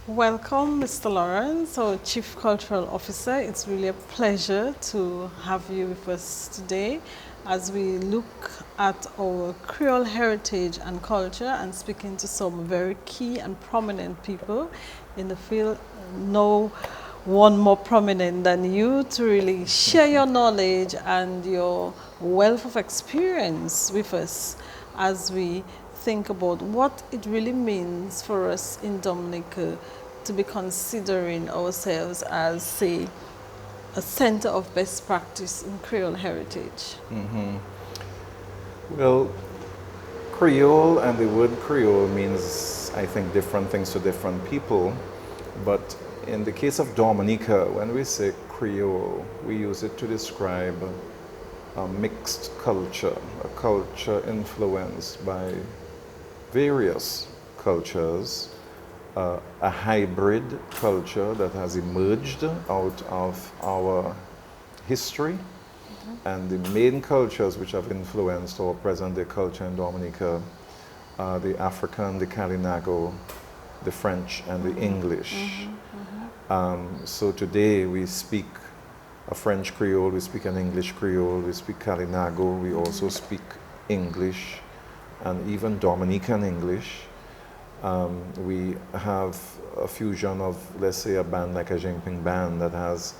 Welcome, Mr. Lawrence, our Chief Cultural Officer. It's really a pleasure to have you with us today as we look at our Creole heritage and culture and speaking to some very key and prominent people in the field. No one more prominent than you to really share your knowledge and your wealth of experience with us as we think about what it really means for us in Dominica to be considering ourselves as, say, a center of best practice in Creole heritage. Well, Creole and the word Creole means, I think, different things to different people. But in the case of Dominica, when we say Creole, we use it to describe a mixed culture, a culture influenced by various cultures, a hybrid culture that has emerged out of our history. And the main cultures which have influenced our present-day culture in Dominica are the African, the Kalinago, the French, and the English. So today we speak a French Creole, we speak an English Creole, we speak Kalinago, we also speak English, and even Dominican English. We have a fusion of, let's say, a band like a Jingping band that has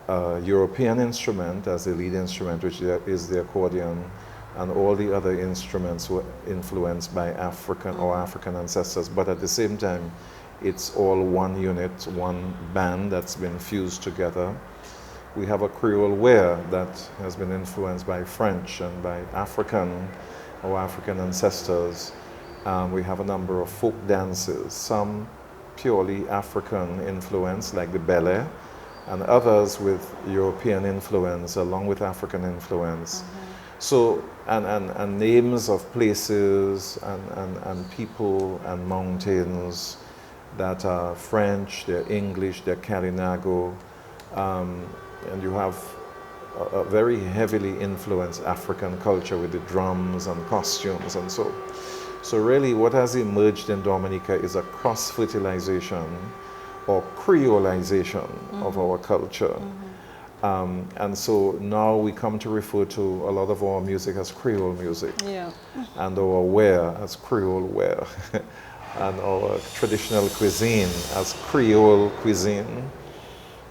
a European instrument as the lead instrument, which is the accordion, and all the other instruments were influenced by African or African ancestors. But at the same time, it's all one unit, one band that's been fused together. We have a Creole wear that has been influenced by French and by African or African ancestors. We have a number of folk dances, some purely African influence, like the ballet, and others with European influence along with African influence. So, and names of places and people and mountains that are French, they're English, they're Kalinago, and you have a very heavily influenced African culture with the drums and costumes and so. So really what has emerged in Dominica is a cross-fertilization or creolization of our culture. And so now we come to refer to a lot of our music as Creole music, and our wear as Creole wear, and our traditional cuisine as Creole cuisine,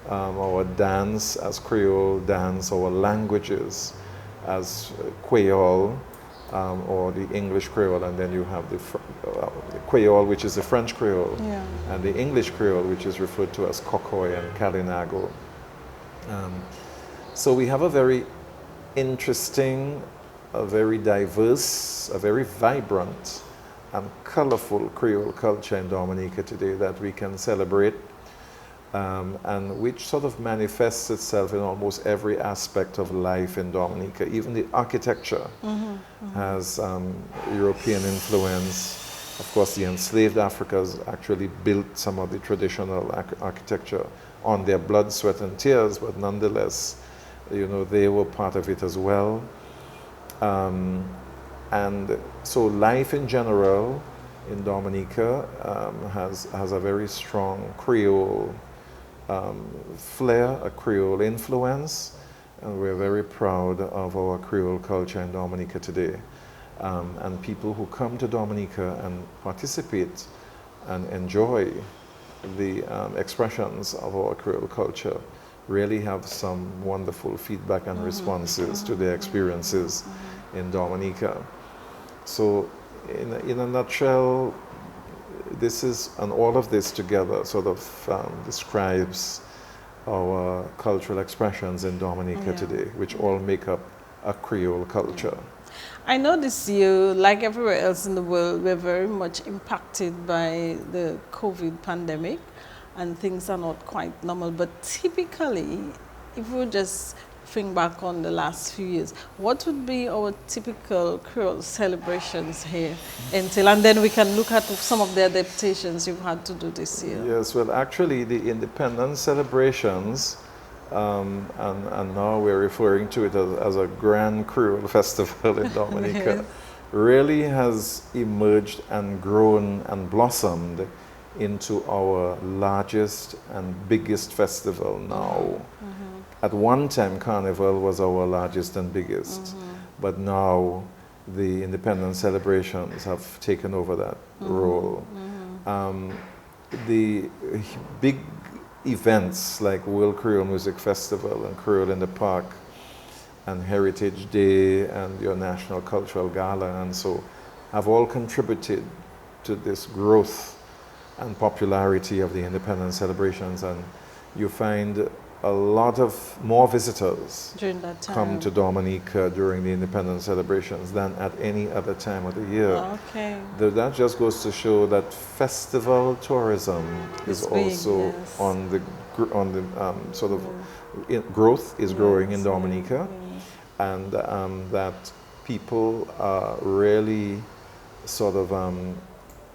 our dance as Creole dance, our languages as Creole, or the English Creole, and then you have the Creole, which is the French Creole, and the English Creole, which is referred to as Kokoy and Kalinago. So we have a very interesting, a very diverse, a very vibrant and colorful Creole culture in Dominica today that we can celebrate, and which sort of manifests itself in almost every aspect of life in Dominica. Even the architecture has European influence. Of course, the enslaved Africans actually built some of the traditional architecture on their blood, sweat, and tears, but nonetheless, you know, they were part of it as well. And so life in general in Dominica has a very strong Creole flair, a Creole influence, and we're very proud of our Creole culture in Dominica today. And people who come to Dominica and participate and enjoy the expressions of our Creole culture really have some wonderful feedback and responses to their experiences in Dominica. So in a nutshell, this is, and all of this together sort of describes our cultural expressions in Dominica today, which all make up a Creole culture. I notice you, like everywhere else in the world, we're very much impacted by the COVID pandemic and things are not quite normal. But typically, if we just think back on the last few years, what would be our typical Creole celebrations here entail? And then we can look at some of the adaptations you've had to do this year. Yes, well, actually, the independence celebrations, and now we're referring to it as a Grand Creole Festival in Dominica, Yes. really has emerged and grown and blossomed into our largest and biggest festival now. At one time, Carnival was our largest and biggest, but now the independence celebrations have taken over that role. The big events like World Creole Music Festival and Creole in the Park and Heritage Day and your National Cultural Gala and so have all contributed to this growth and popularity of the independence celebrations, and you find a lot of more visitors During that time. come to Dominica during the independence celebrations than at any other time of the year. Okay. That just goes to show that festival tourism is It's big, also yes. on the sort of growth is growing in Yes, Dominica, and that people are really sort of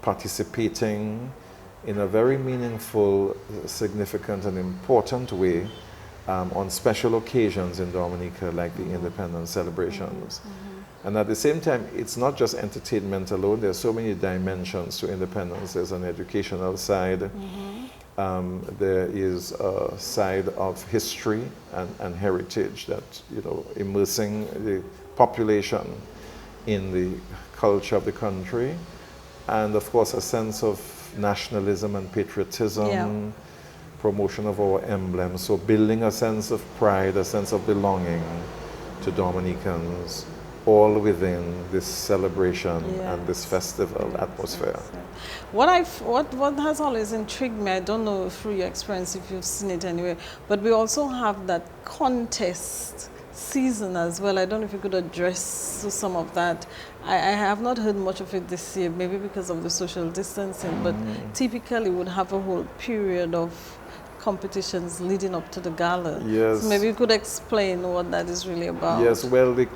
participating in a very meaningful, significant, and important way on special occasions in Dominica, like the independence celebrations. And at the same time, it's not just entertainment alone. There's so many dimensions to independence. There's an educational side. There is a side of history and heritage that, immersing the population in the culture of the country. And of course, a sense of nationalism and patriotism, promotion of our emblems. So building a sense of pride, a sense of belonging to Dominicans, all within this celebration and this festival atmosphere. What has always intrigued me, I don't know through your experience if you've seen it anywhere, but we also have that contest season as well. I don't know if you could address some of that. I have not heard much of it this year, maybe because of the social distancing, but typically would have a whole period of competitions leading up to the gala. Yes. So maybe you could explain what that is really about. Yes, well, the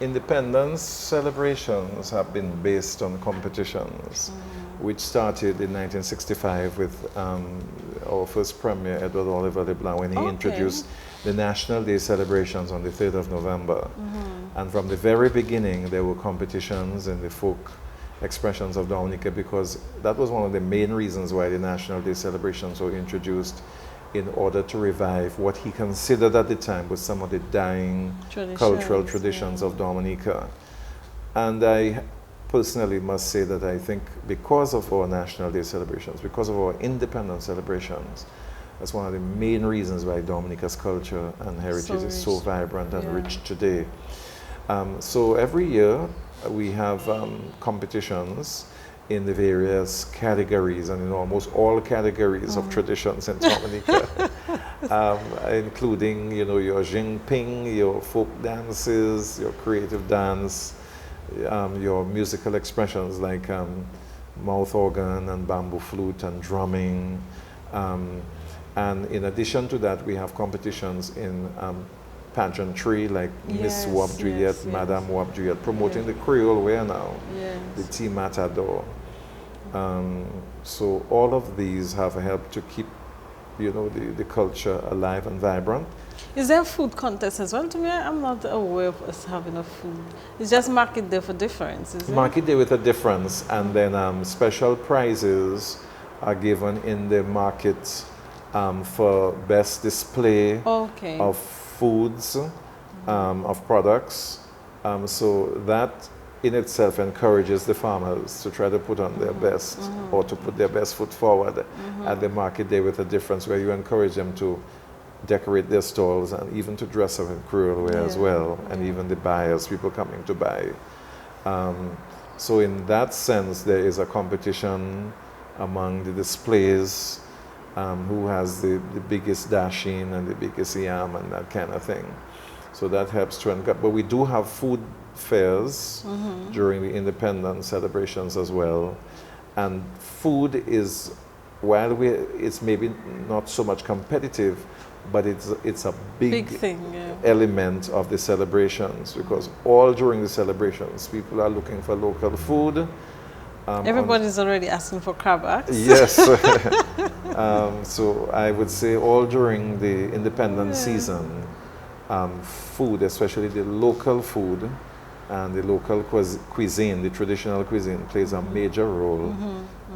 independence celebrations have been based on competitions, which started in 1965 with our first premier, Edward Oliver LeBlanc, when he introduced the National Day celebrations on the 3rd of November. And from the very beginning, there were competitions in the folk expressions of Dominica, because that was one of the main reasons why the National Day celebrations were introduced, in order to revive what he considered at the time was some of the dying cultural traditions of Dominica. And I personally must say that I think because of our National Day celebrations, because of our independence celebrations, that's one of the main reasons why Dominica's culture and heritage is so vibrant and rich today. So every year we have competitions in the various categories, and in almost all categories of traditions in Dominica, including, your jingping, your folk dances, your creative dance, your musical expressions like mouth organ and bamboo flute and drumming. And in addition to that, we have competitions in pageantry like Miss Wap Juliet, Madame Wap Juliet, promoting the Creole wear now, the tea matador. So all of these have helped to keep, the culture alive and vibrant. Is there a food contest as well? To me, I'm not aware of us having a food. It's just Market Day for Difference, is it? Market Day with a difference, and then special prizes are given in the market for best display of foods, of products. So that in itself encourages the farmers to try to put on their best, or to put their best foot forward at the Market Day with a difference, where you encourage them to decorate their stalls and even to dress up in Creole wear as well, and even the buyers, people coming to buy. So in that sense, there is a competition among the displays, who has the biggest dashing and the biggest yam and that kind of thing. So that helps to encourage. But we do have food fairs during the independence celebrations as well. And food is while it's maybe not so much competitive, but it's a big thing, yeah. element of the celebrations, because all during the celebrations, people are looking for local food. Everybody's already asking for crab axe. Yes. So I would say all during the independence season, food, especially the local food and the local cuisine, the traditional cuisine, plays a major role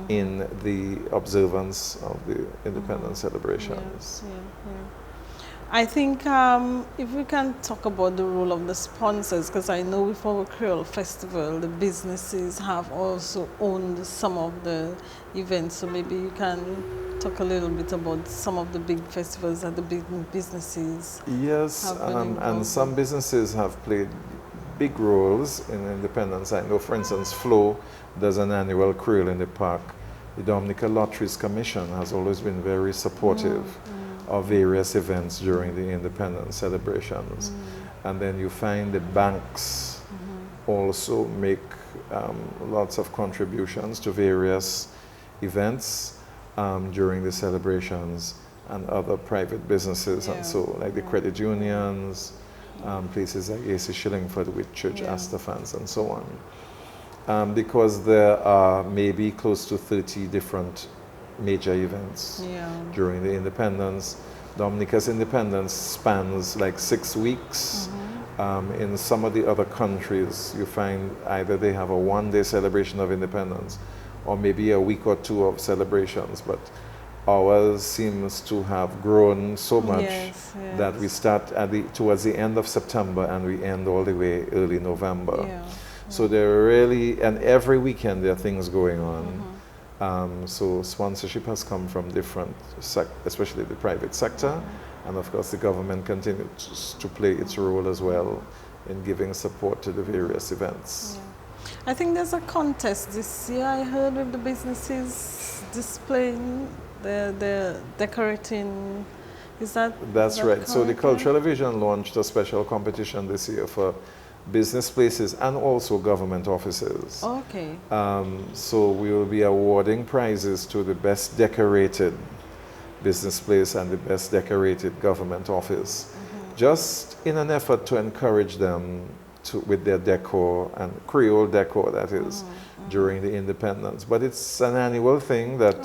in the observance of the independence celebrations. I think if we can talk about the role of the sponsors, because I know with our Creole Festival, the businesses have also owned some of the events. So maybe you can talk a little bit about some of the big festivals that the big businesses Yes, have been involved and some businesses have played big roles in independence. I know, for instance, Flo does an annual Creole in the Park. The Dominica Lotteries Commission has always been very supportive of various events during the independence celebrations. And then you find the banks also make lots of contributions to various events during the celebrations, and other private businesses and so, like the credit unions, places like AC Shillingford with Church Astafans and so on. Because there are maybe close to 30 different major events during the independence. Dominica's independence spans like 6 weeks. In some of the other countries, you find either they have a one-day celebration of independence or maybe a week or two of celebrations, but ours seems to have grown so much that we start towards the end of September and we end all the way early November. So there are really, and every weekend there are things going on. So sponsorship has come from different, especially the private sector, and of course the government continues to play its role as well in giving support to the various events. I think there's a contest this year, I heard, with the businesses displaying, the decorating. That's right. correct? So the Cultural Division launched a special competition this year for business places and also government offices. Okay. So we will be awarding prizes to the best decorated business place and the best decorated government office, just in an effort to encourage them with their decor, and Creole decor, that is, during the independence. But it's an annual thing that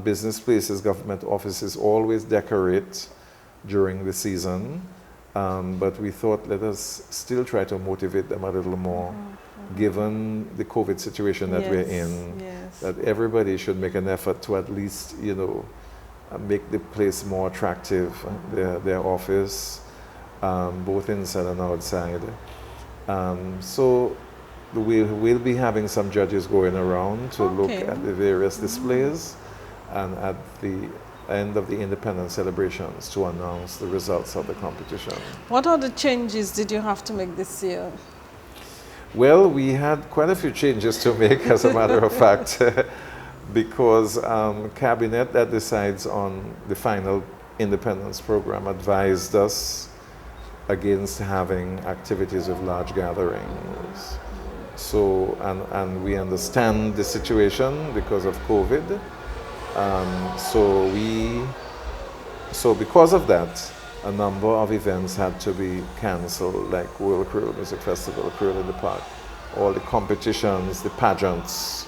business places, government offices always decorate during the season. But we thought, let us still try to motivate them a little more, given the COVID situation that we're in, that everybody should make an effort to at least, make the place more attractive, their office, both inside and outside. So we'll be having some judges going around to look at the various displays, and at the end of the independence celebrations to announce the results of the competition. What other changes did you have to make this year? Well, we had quite a few changes to make, as a matter of fact, because Cabinet that decides on the final independence program advised us against having activities of large gatherings. So, and we understand the situation because of COVID. So because of that, a number of events had to be cancelled, like World Creole Music Festival, Creole in the Park, all the competitions, the pageants.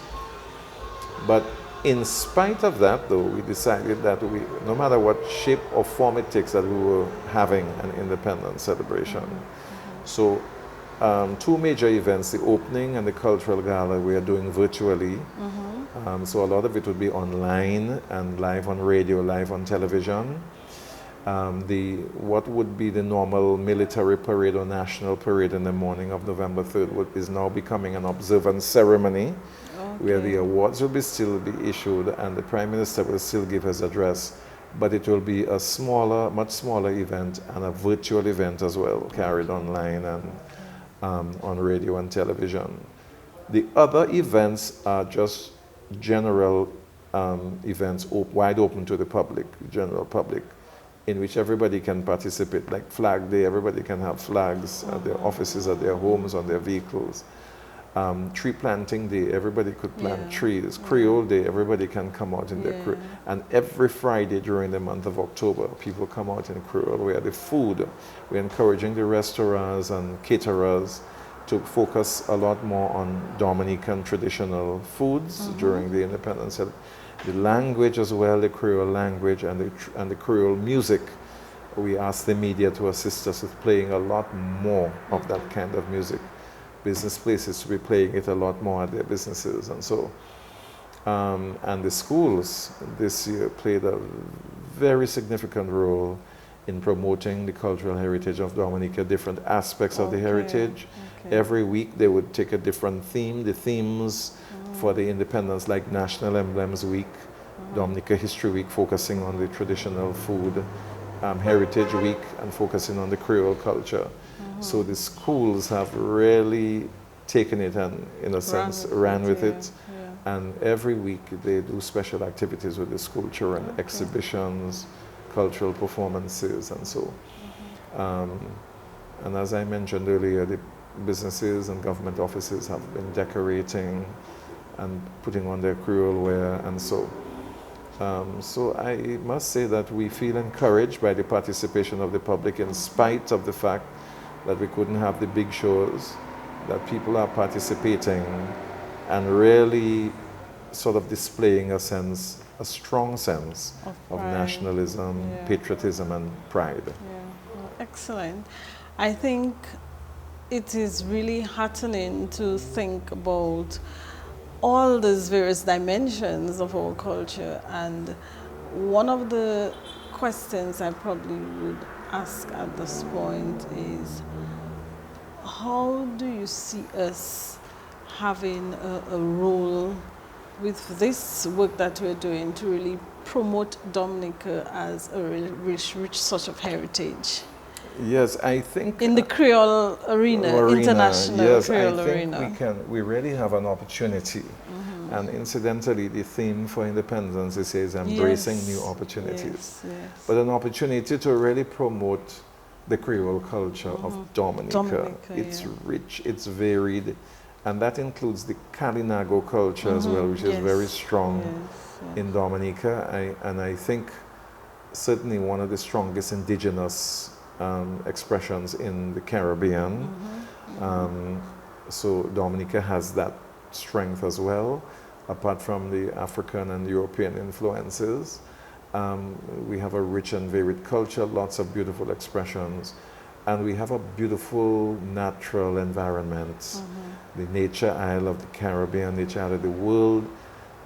But in spite of that, though, we decided that no matter what shape or form it takes, that we were having an independence celebration. So 2 major events, the opening and the cultural gala, we are doing virtually. So a lot of it would be online and live on radio, live on television. What would be the normal military parade or national parade in the morning of November 3rd is now becoming an observance ceremony, where the awards will still be issued and the Prime Minister will still give his address, but it will be a smaller, much smaller event, and a virtual event as well, carried online and on radio and television. The other events are just general events, wide open to the public, general public, in which everybody can participate, like Flag Day. Everybody can have flags at their offices, at their homes, on their vehicles. Tree planting day, everybody could plant Yeah. trees. Creole day, everybody can come out in their Yeah. Creole. And every Friday during the month of October, people come out in Creole where the food, we're encouraging the restaurants and caterers to focus a lot more on Dominican traditional foods during the independence. The language as well, the Creole language and the Creole music. We ask the media to assist us with playing a lot more of that kind of music. Business places to be playing it a lot more at their businesses, and so and the schools this year played a very significant role in promoting the cultural heritage of Dominica, different aspects of the heritage. Every week they would take a different theme. The themes for the independence, like National Emblems Week, Dominica History Week, focusing on the traditional food, Heritage Week, and focusing on the Creole culture. So the schools have really taken it and, in a sense, ran with it. Yeah. And every week they do special activities with the school children, exhibitions, cultural performances, and so. And as I mentioned earlier, the businesses and government offices have been decorating and putting on their Creole wear, and so. So I must say that we feel encouraged by the participation of the public in spite of the fact that we couldn't have the big shows, that people are participating and really sort of displaying a strong sense of nationalism, patriotism, and pride. Yeah, well, excellent. I think it is really heartening to think about all these various dimensions of our culture, and one of the questions I probably would ask at this point is, how do you see us having a role with this work that we're doing to really promote Dominica as a rich sort of heritage? Yes, I think in the Creole arena, international yes, Creole I think arena. We really have an opportunity. And incidentally, the theme for independence, it says embracing new opportunities. Yes. But an opportunity to really promote the Creole culture of Dominica. It's rich, it's varied, and that includes the Kalinago culture as well, which is very strong in Dominica. And I think certainly one of the strongest indigenous expressions in the Caribbean. So Dominica has that strength as well, apart from the African and European influences. We have a rich and varied culture, lots of beautiful expressions, and we have a beautiful natural environment. The nature isle of the Caribbean, nature isle of the world,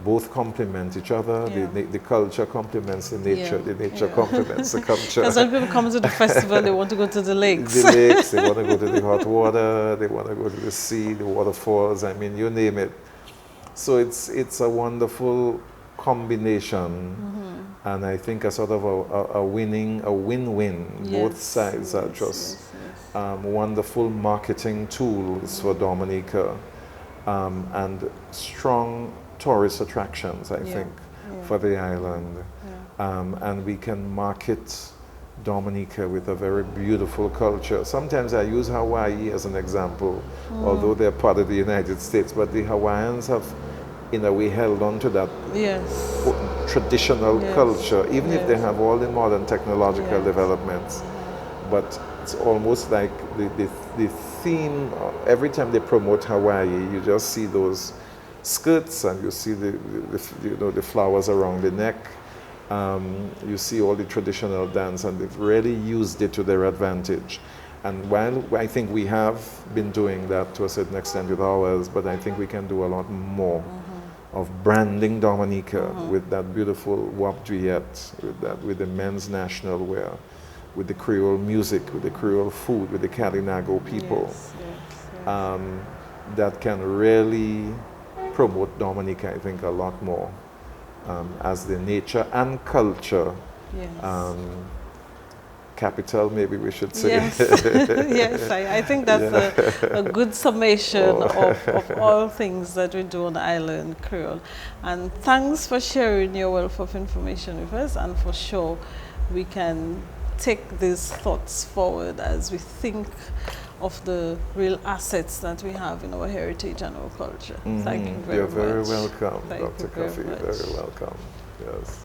both complement each other. The culture complements the nature. The nature complements the culture. Because when people come to the festival, they want to go to the lakes. The lakes, they want to go to the hot water, they want to go to the sea, the waterfalls, I mean, you name it. So it's a wonderful combination, and I think a sort of a win-win. Both sides are just wonderful marketing tools for Dominica, and strong tourist attractions, I think, for the island. And we can market Dominica with a very beautiful culture. Sometimes I use Hawaii as an example, although they're part of the United States, but the Hawaiians have, in a way, held on to that traditional culture, even if they have all the modern technological developments. But it's almost like the theme, every time they promote Hawaii, you just see those skirts and you see the flowers around the neck. You see all the traditional dance, and they've really used it to their advantage. And while I think we have been doing that to a certain extent with ours, but I think we can do a lot more of branding Dominica with that beautiful wap duet, with the men's national wear, with the Creole music, with the Creole food, with the Kalinago people, that can really promote Dominica, I think, a lot more as the nature and culture capital, maybe we should say. Yes, yes, I think that's a good summation of all things that we do on the island, Creole. And thanks for sharing your wealth of information with us, and for sure we can take these thoughts forward as we think of the real assets that we have in our heritage and our culture. Thank you very You're much. very welcome, Thank Dr. you very Coffey. much. Very welcome. Yes.